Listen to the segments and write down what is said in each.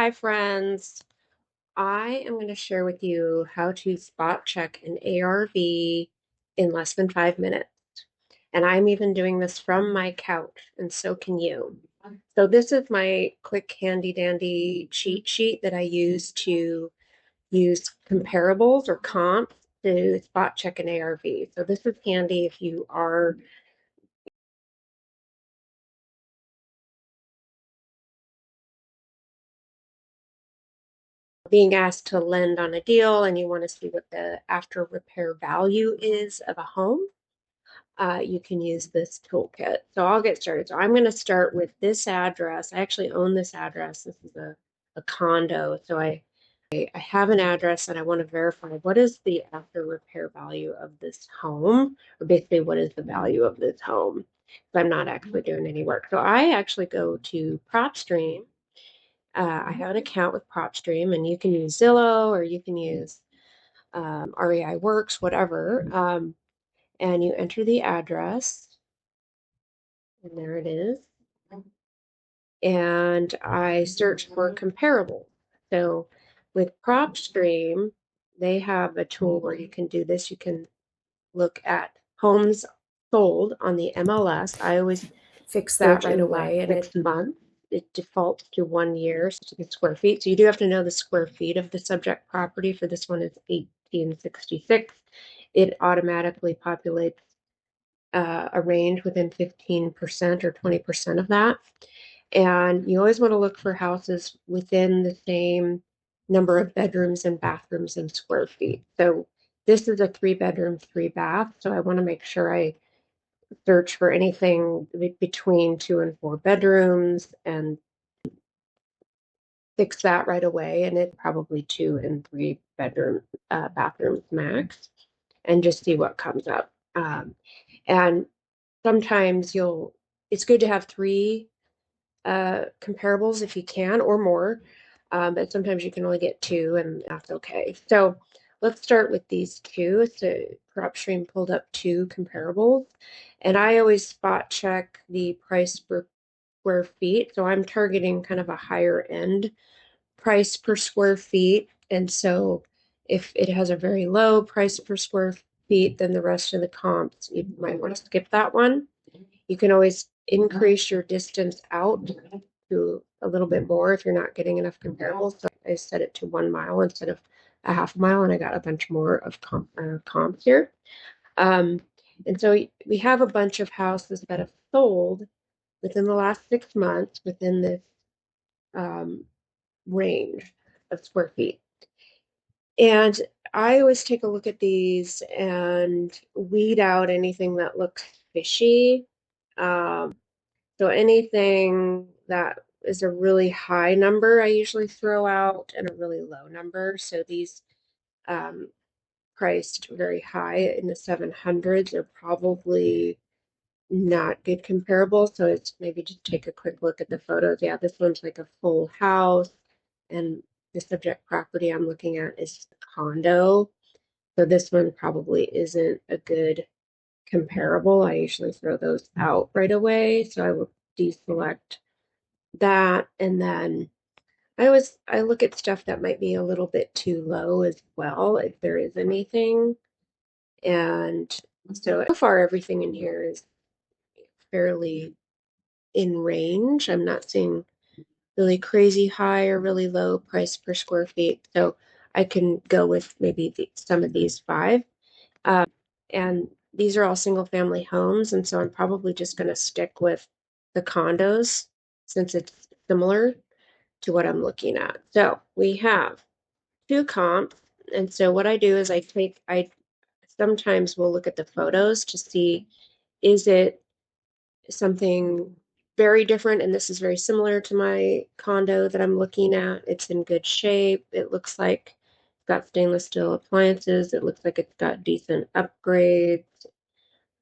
Hi friends. I am going to share with you how to spot check an ARV in less than 5 minutes. And I'm even doing this from my couch, and so can you. So this is my quick handy dandy cheat sheet that I use to use comparables or comps to spot check an ARV. So this is handy if you are being asked to lend on a deal and you want to see what the after repair value is of a home. You can use this toolkit. So I'll get started. So I'm going to start with this address. I actually own this address. This is a condo. So I have an address and I want to verify what is the after repair value of this home, or basically what is the value of this home. So I'm not actually doing any work. So I actually go to PropStream. I have an account with PropStream, and you can use Zillow or you can use REI Works, whatever. And you enter the address, and there it is. And I search for comparable. So with PropStream, they have a tool where you can do this. You can look at homes sold on the MLS. I always Fix that search right in the away. last 6 months. It defaults to 1 year, so the square feet. So you do have to know the square feet of the subject property. For this one, it's 1866. It automatically populates a range within 15% or 20% of that. And you always want to look for houses within the same number of bedrooms and bathrooms and square feet. So this is a 3 bedroom, 3 bath. So I want to make sure I search for anything between 2 and 4 bedrooms and fix that right away. And it's probably 2 and 3 bedroom bathrooms max, and just see what comes up. And sometimes it's good to have three comparables if you can, or more. But sometimes you can only get two, and that's okay. So let's start with these two. So PropStream pulled up two comparables, and I always spot check the price per square feet. So I'm targeting kind of a higher end price per square feet. And so if it has a very low price per square feet, then the rest of the comps, you might want to skip that one. You can always increase your distance out to a little bit more if you're not getting enough comparables. So I set it to 1 mile instead of a half mile, and I got a bunch more of comps here. And so we have a bunch of houses that have sold within the last 6 months within this um, range of square feet. And I always take a look at these and weed out anything that looks fishy. So anything that is a really high number, I usually throw out, and a really low number. So these um, priced very high in the 700s are probably not good comparable. So it's maybe just take a quick look at the photos. Yeah, this one's like a full house, and the subject property I'm looking at is a condo. So this one probably isn't a good comparable. I usually throw those out right away. So I will deselect that, and then I look at stuff that might be a little bit too low as well, if there is anything. And so far everything in here is fairly in range. I'm not seeing really crazy high or really low price per square feet. So I can go with maybe some of these five. And these are all single family homes. And so I'm probably just going to stick with the condos since it's similar to what I'm looking at. So we have two comps. And so what I do is I sometimes will look at the photos to see, is it something very different? And this is very similar to my condo that I'm looking at. It's in good shape. It looks like it's got stainless steel appliances. It looks like it's got decent upgrades.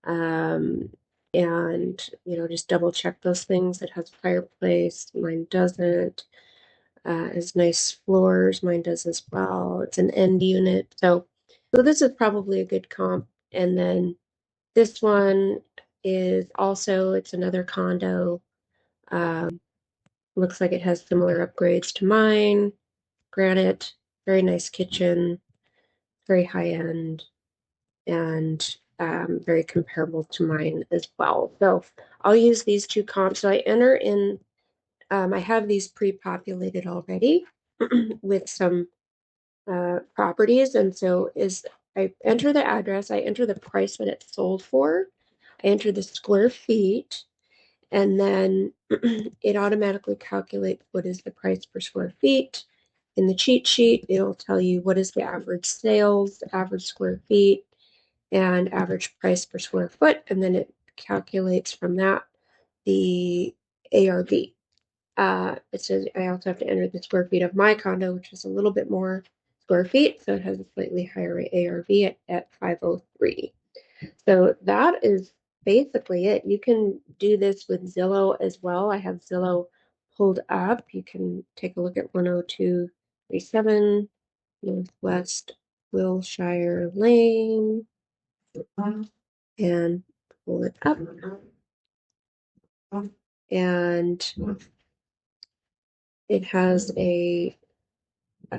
Um, and just double check those things. It has a fireplace. Mine doesn't. Has nice floors. Mine does as well. It's an end unit. So this is probably a good comp. And then this one is also, it's another condo. Um, Looks like it has similar upgrades to mine. Granite, very nice kitchen, very high end, and very comparable to mine as well. So I'll use these two comps. So I enter in, I have these pre-populated already with some properties. And so I enter the address, I enter the price that it's sold for, I enter the square feet, and then it automatically calculates what is the price per square feet. In the cheat sheet, it'll tell you what is the average sales, average square feet, and average price per square foot, and then it calculates from that the ARV. It says I also have to enter the square feet of my condo, which is a little bit more square feet, so it has a slightly higher ARV at 503. So that is basically it. You can do this with Zillow as well. I have Zillow pulled up. You can take a look at 10237 Northwest Wilshire Lane and pull it up. And it has a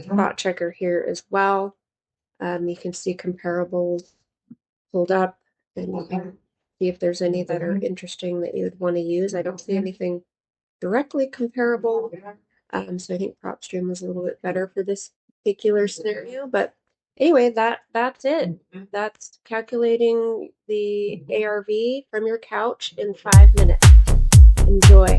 spot checker here as well. You can see comparables pulled up, and you can see if there's any that are interesting that you would want to use. I don't see anything directly comparable. So I think PropStream was a little bit better for this particular scenario. But anyway, that's it. That's calculating the ARV from your couch in 5 minutes. Enjoy.